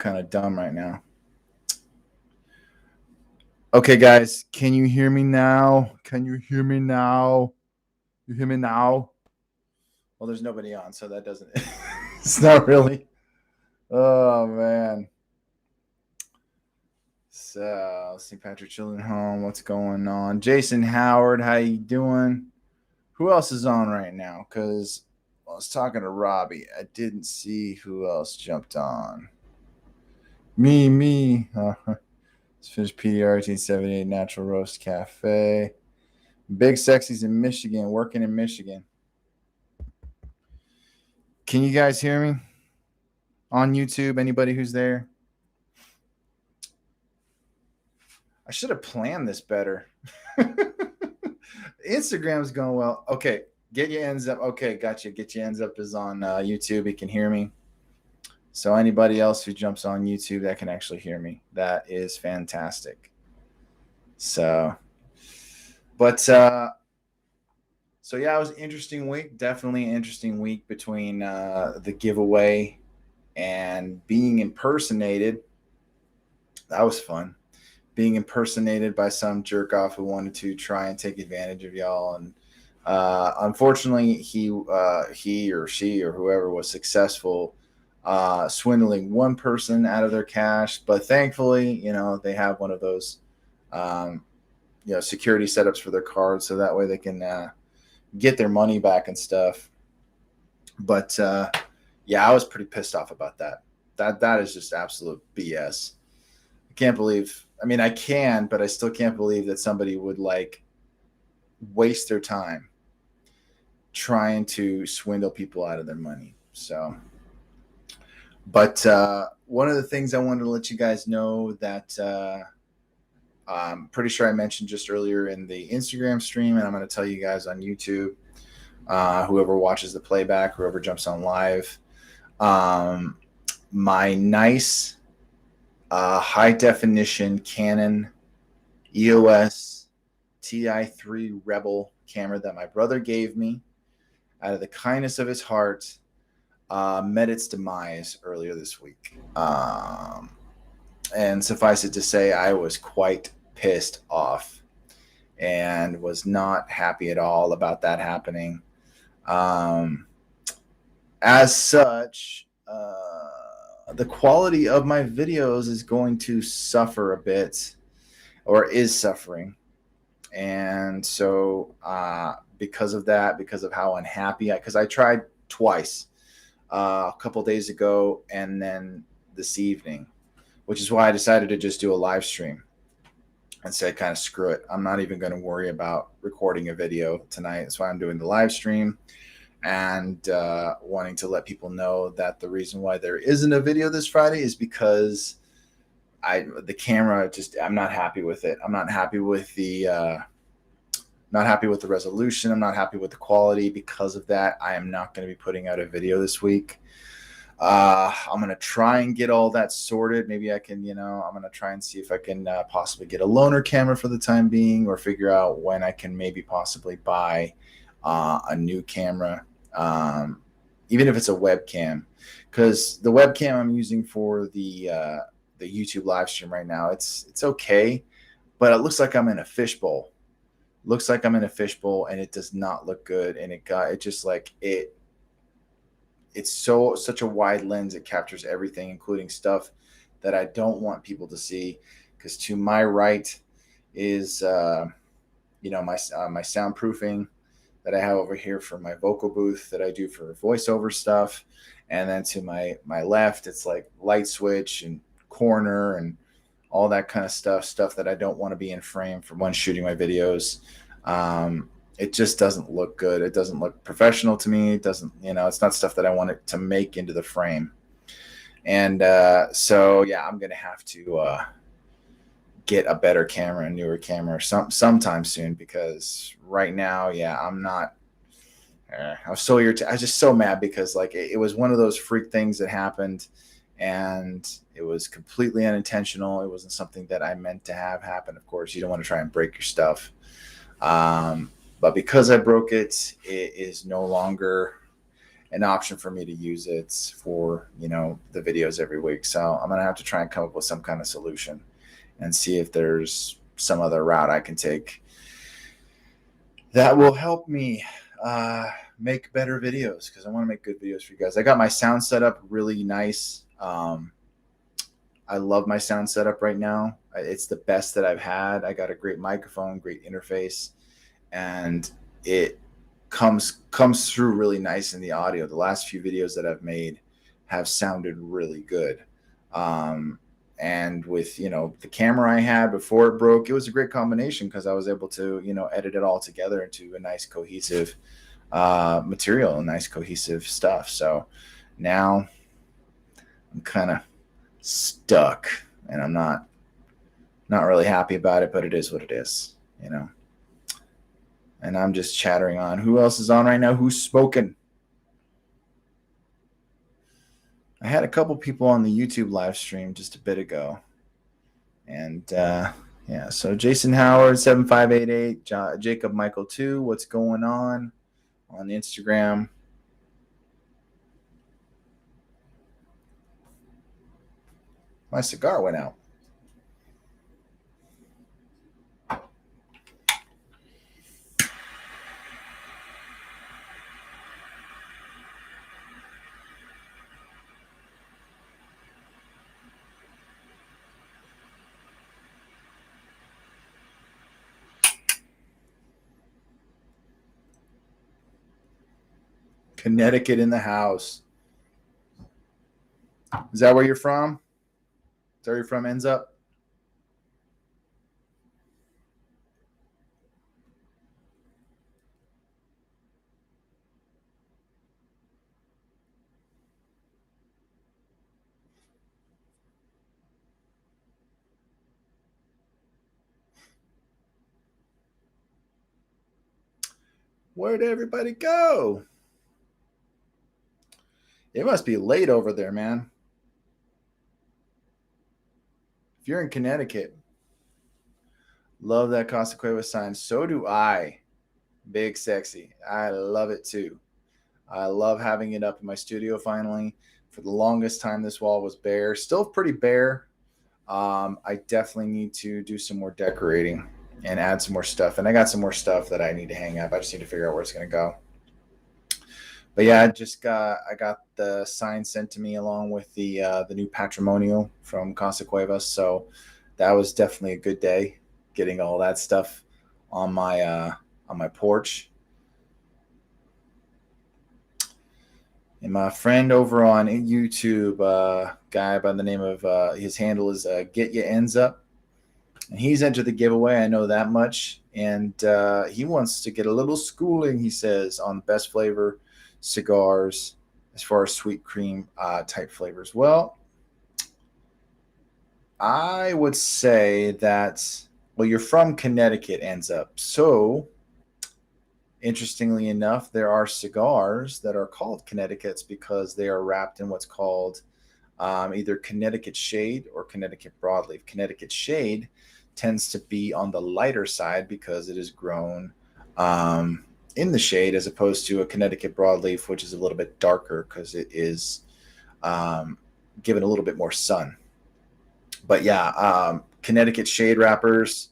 kind of dumb right now. Okay, guys, can you hear me now? Can you hear me now? You hear me now? Well, there's nobody on, so that doesn't. It's not really. Oh man. So, St. Patrick Children's Home. What's going on? Jason Howard, how you doing? Who else is on right now? Because I was talking to Robbie. I didn't see who else jumped on. Me. Let's finish PDR 1878 Natural Roast Cafe. Big Sexy's in Michigan, working in Michigan. Can you guys hear me on YouTube? Anybody who's there? I should have planned this better. Instagram's going well. Okay, get your ends up. Okay, gotcha. Get your ends up is on YouTube. You can hear me. So anybody else who jumps on YouTube that can actually hear me, that is fantastic. So, but so yeah, it was an interesting week. Definitely an interesting week between the giveaway and being impersonated. That was fun. Being impersonated by some jerk off who wanted to try and take advantage of y'all, and unfortunately, he or she or whoever was successful swindling one person out of their cash. But thankfully, they have one of those security setups for their cards, so that way they can get their money back and stuff. But yeah, I was pretty pissed off about that. That is just absolute BS. I can't believe. I mean, I can, but I still can't believe that somebody would waste their time trying to swindle people out of their money. So, but one of the things I wanted to let you guys know that I'm pretty sure I mentioned just earlier in the Instagram stream, and I'm going to tell you guys on YouTube, whoever watches the playback, whoever jumps on live, my nice high definition Canon EOS TI3 Rebel camera that my brother gave me out of the kindness of his heart met its demise earlier this week. And suffice it to say, I was quite pissed off and was not happy at all about that happening. As such, the quality of my videos is going to suffer a bit, or is suffering. And so because of that, because of how unhappy because I tried twice, a couple days ago and then this evening, which is why I decided to just do a live stream and say, kind of screw it. I'm not even going to worry about recording a video tonight. That's why I'm doing the live stream. And wanting to let people know that the reason why there isn't a video this Friday is because the camera I'm not happy with it. I'm not happy with the resolution. I'm not happy with the quality. Because of that, I am not going to be putting out a video this week. I'm going to try and get all that sorted. Maybe I can, I'm going to try and see if I can possibly get a loaner camera for the time being, or figure out when I can maybe possibly buy a new camera. Even if it's a webcam, because the webcam I'm using for the YouTube live stream right now, it's okay, but it looks like I'm in a fishbowl. And it does not look good. And it's such a wide lens. It captures everything, including stuff that I don't want people to see. Because to my right is my soundproofing that I have over here for my vocal booth that I do for voiceover stuff. And then to my left, it's like light switch and corner and all that kind of stuff that I don't want to be in frame for when shooting my videos. It just doesn't look good. It doesn't look professional to me. It doesn't, it's not stuff that I want it to make into the frame. And so, yeah, I'm going to have to get a better camera, a newer camera sometime soon, because right now, yeah, I'm not. I was so irritated. I was just so mad because it was one of those freak things that happened, and it was completely unintentional. It wasn't something that I meant to have happen. Of course, you don't want to try and break your stuff. But because I broke it, it is no longer an option for me to use it for, the videos every week. So I'm going to have to try and come up with some kind of solution and see if there's some other route I can take that will help me make better videos, because I want to make good videos for you guys. I got my sound set up really nice. I love my sound setup right now. It's the best that I've had. I got a great microphone, great interface, and it comes through really nice in the audio. The last few videos that I've made have sounded really good. And with, the camera I had before it broke, it was a great combination because I was able to, edit it all together into a nice cohesive material and nice cohesive stuff. So now I'm kind of stuck, and I'm not really happy about it, but it is what it is, and I'm just chattering on. Who else is on right now? Who's spoken? I had a couple people on the YouTube live stream just a bit ago, and yeah, so Jason Howard 7588, Jacob Michael 2, what's going on Instagram? My cigar went out. Connecticut in the house. Is that where you're from? Is that where you're from, ends up? Where'd everybody go? It must be late over there, man. If you're in Connecticut, love that Casa Cuevas sign. So do I. Big Sexy. I love it too. I love having it up in my studio finally. For the longest time, this wall was bare. Still pretty bare. I definitely need to do some more decorating and add some more stuff. And I got some more stuff that I need to hang up. I just need to figure out where it's going to go. But yeah, I got the sign sent to me along with the new patrimonial from Casa Cuevas. So that was definitely a good day, getting all that stuff on my porch. And my friend over on YouTube, guy by the name of his handle is Get Ya Ends Up, and he's entered the giveaway. I know that much, and he wants to get a little schooling, he says, on best flavor cigars as far as sweet cream type flavors. Well, I would say that, well, you're from Connecticut, ends up. So interestingly enough, there are cigars that are called Connecticut's because they are wrapped in what's called either Connecticut shade or Connecticut broadleaf. Connecticut shade tends to be on the lighter side because it is grown in the shade, as opposed to a Connecticut broadleaf, which is a little bit darker because it is given a little bit more sun. But yeah, Connecticut shade wrappers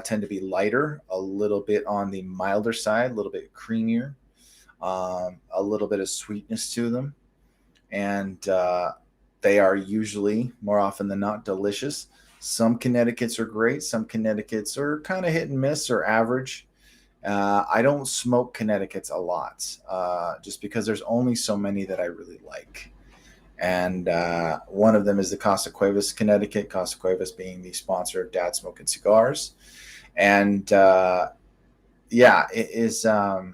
tend to be lighter, a little bit on the milder side, a little bit creamier, a little bit of sweetness to them. And they are usually, more often than not, delicious. Some Connecticut's are great. Some Connecticut's are kind of hit and miss or average. I don't smoke Connecticut's a lot, just because there's only so many that I really like. And one of them is the Casa Cuevas Connecticut, Casa Cuevas being the sponsor of Dad Smoking Cigars. And yeah, it is, or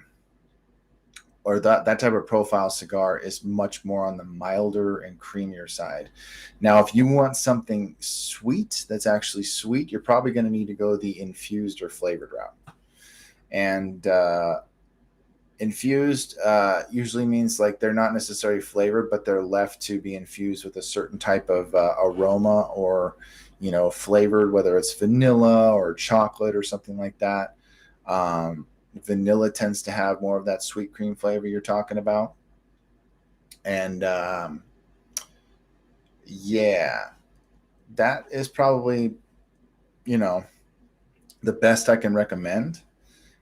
that type of profile cigar is much more on the milder and creamier side. Now, if you want something sweet, that's actually sweet, you're probably going to need to go the infused or flavored route. And infused usually means like they're not necessarily flavored, but they're left to be infused with a certain type of aroma or, flavored, whether it's vanilla or chocolate or something like that. Vanilla tends to have more of that sweet cream flavor you're talking about. And yeah, that is probably, you know, the best I can recommend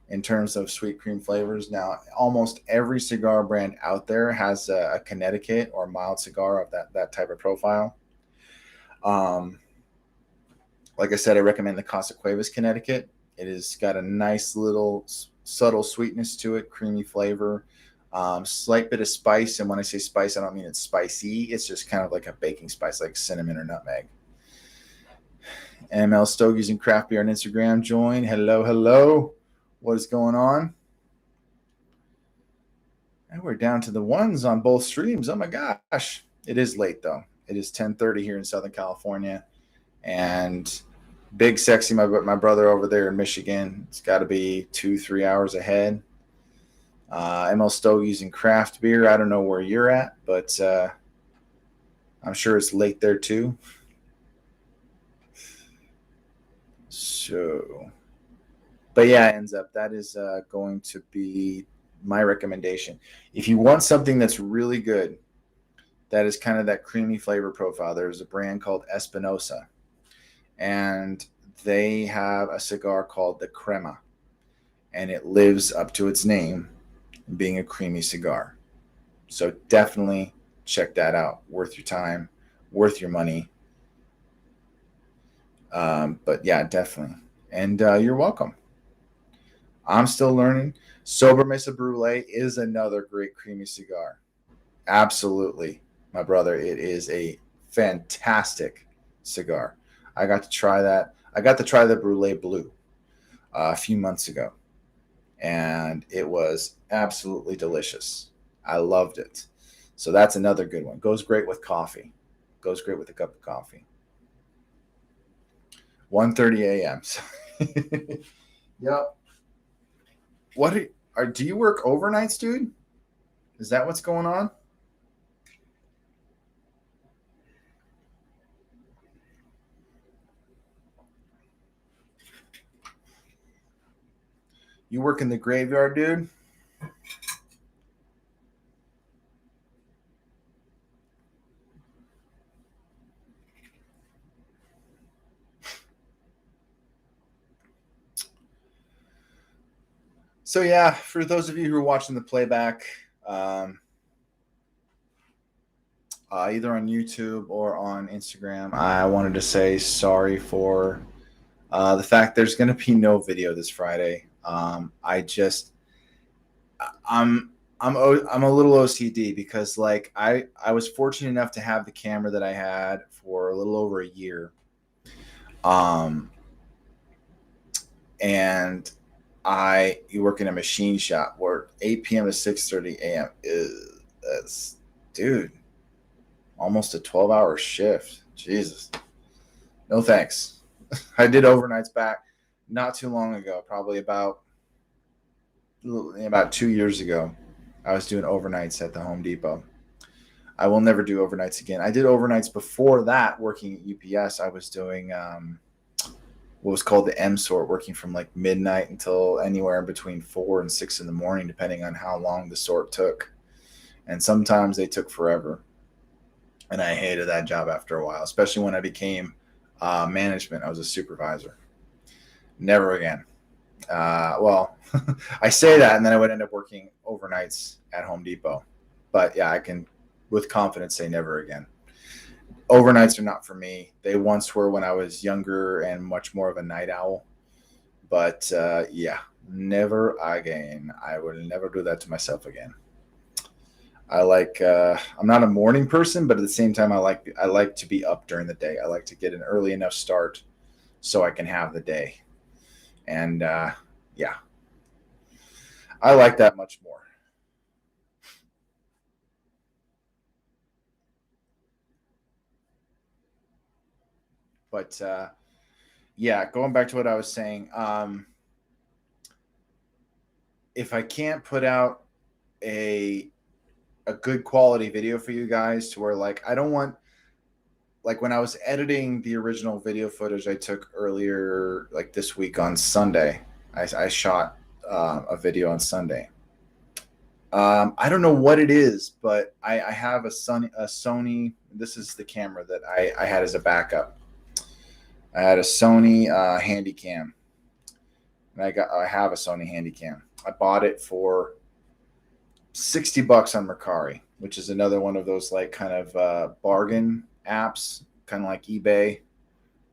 in terms of sweet cream flavors. Now, almost every cigar brand out there has a Connecticut or mild cigar of that type of profile. Um, like I said, I recommend the Casa Cuevas Connecticut. It has got a nice little subtle sweetness to it, creamy flavor, slight bit of spice. And when I say spice, I don't mean it's spicy. It's just kind of like a baking spice, like cinnamon or nutmeg. ML Stogies and Craft Beer on Instagram join. Hello, hello. What is going on? And we're down to the ones on both streams. Oh my gosh. It is late though. It is 10:30 here in Southern California. And Big Sexy, my brother over there in Michigan, it's got to be 2-3 hours ahead. ML Stogies and Craft Beer. I don't know where you're at, but I'm sure it's late there too. So, but yeah, it ends up that is going to be my recommendation. If you want something that's really good, that is kind of that creamy flavor profile, there's a brand called Espinosa, and they have a cigar called the Crema, and it lives up to its name, being a creamy cigar. So definitely check that out. Worth your time, worth your money. But yeah, definitely. And you're welcome. I'm still learning. Sober Mesa Brulee is another great creamy cigar. Absolutely, my brother. It is a fantastic cigar. I got to try that. I got to try the Brulee Blue a few months ago, and it was absolutely delicious. I loved it. So that's another good one. Goes great with coffee. Goes great with a cup of coffee. 1:30 a.m. Yep. What do you work overnights, dude? Is that what's going on? You work in the graveyard, dude? So yeah, for those of you who are watching the playback, either on YouTube or on Instagram, I wanted to say sorry for the fact there's going to be no video this Friday. I just, I'm a little OCD because like I was fortunate enough to have the camera that I had for a little over a year, and you work in a machine shop where 8 p.m. to 6:30 a.m. is, dude, almost a 12-hour shift. Jesus, no thanks. I did overnights back not too long ago, probably about 2 years ago. I was doing overnights at the Home Depot. I will never do overnights again. I did overnights before that working at UPS. I was doing what was called the M sort, working from like midnight until anywhere between 4 and 6 in the morning, depending on how long the sort took. And sometimes they took forever. And I hated that job after a while, especially when I became management. I was a supervisor. Never again. Well, I say that, and then I would end up working overnights at Home Depot. But yeah, I can with confidence say never again. Overnights are not for me. They once were when I was younger and much more of a night owl. But yeah, never again. I will never do that to myself again. I'm not a morning person, but at the same time, I like to be up during the day. I like to get an early enough start so I can have the day. And yeah, I like that much more. But yeah, going back to what I was saying, if I can't put out a good quality video for you guys to where like I don't want, like when I was editing the original video footage I took earlier like this week on Sunday, I shot a video on Sunday. I don't know what it is, but I have a Sony. This is the camera that I had as a backup. I had a Sony Handycam, and I have a Sony Handycam. I bought it for $60 on Mercari, which is another one of those like kind of bargain apps, kind of like eBay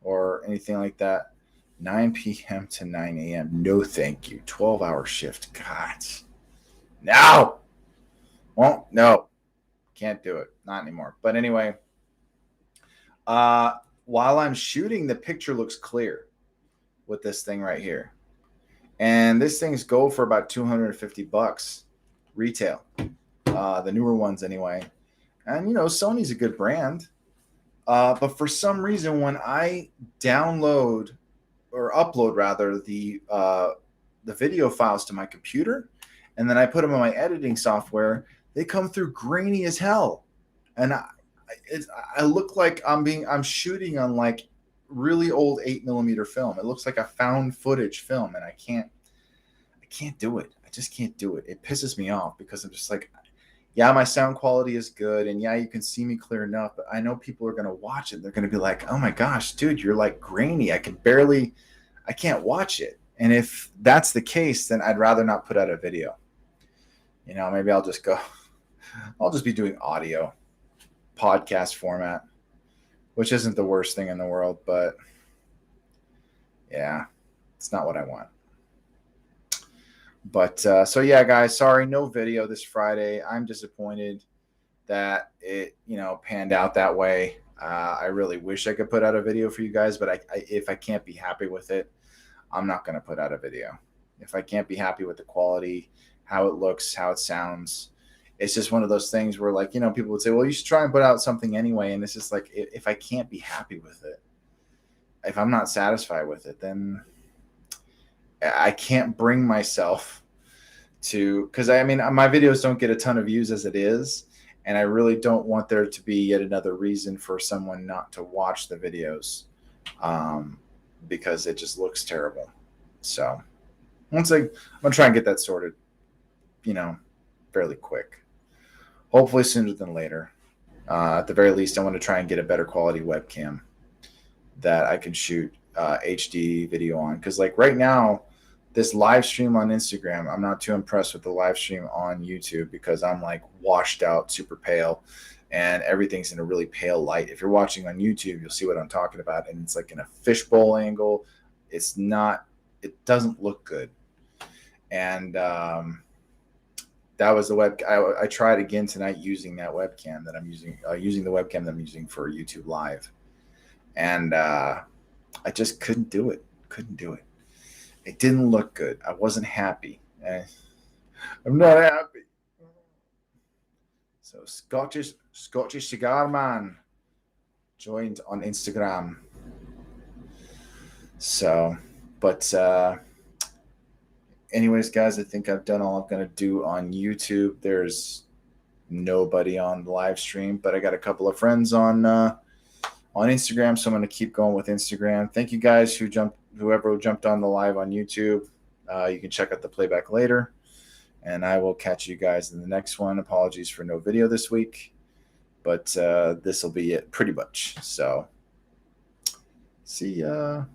or anything like that. 9 p.m. to 9 a.m. No, thank you. 12-hour shift. God, no. Well, no, can't do it. Not anymore. But anyway, while I'm shooting, the picture looks clear with this thing right here. And this thing's go for about $250 retail. The newer ones anyway. And, you know, Sony's a good brand. But for some reason, when I download or upload rather the video files to my computer, and then I put them in my editing software, they come through grainy as hell. And I look like I'm shooting on like really old 8mm film. It looks like a found footage film, and I can't do it. I just can't do it. It pisses me off because I'm just like, yeah, my sound quality is good, and yeah, you can see me clear enough, but I know people are going to watch it. They're going to be like, oh my gosh, dude, you're like grainy. I can't watch it. And if that's the case, then I'd rather not put out a video. You know, maybe I'll just be doing audio podcast format, which isn't the worst thing in the world, but yeah, it's not what I want. But so yeah, guys, sorry, no video this Friday. I'm disappointed that it, you know, panned out that way. I really wish I could put out a video for you guys, but if I can't be happy with it, I'm not going to put out a video. If I can't be happy with the quality, how it looks, how it sounds, it's just one of those things where, like, you know, people would say, well, you should try and put out something anyway. And it's just like, if I can't be happy with it, if I'm not satisfied with it, then I can't bring myself to, because I mean, my videos don't get a ton of views as it is. And I really don't want there to be yet another reason for someone not to watch the videos, because it just looks terrible. So I'm going to try and get that sorted, you know, fairly quick. Hopefully sooner than later. At the very least, I want to try and get a better quality webcam that I can shoot HD video on. Because like right now, this live stream on Instagram, I'm not too impressed with the live stream on YouTube because I'm like washed out, super pale, and everything's in a really pale light. If you're watching on YouTube, you'll see what I'm talking about. And it's like in a fishbowl angle. It doesn't look good. And that was the I tried again tonight using that webcam that I'm using, using the webcam that I'm using for YouTube Live. And I just couldn't do it. It didn't look good. I wasn't happy. I'm not happy. So Scottish Cigar Man joined on Instagram. So, but anyways, guys, I think I've done all I'm going to do on YouTube. There's nobody on the live stream, but I got a couple of friends on Instagram, so I'm going to keep going with Instagram. Thank you guys whoever jumped on the live on YouTube. You can check out the playback later, and I will catch you guys in the next one. Apologies for no video this week, but this will be it pretty much. So see ya.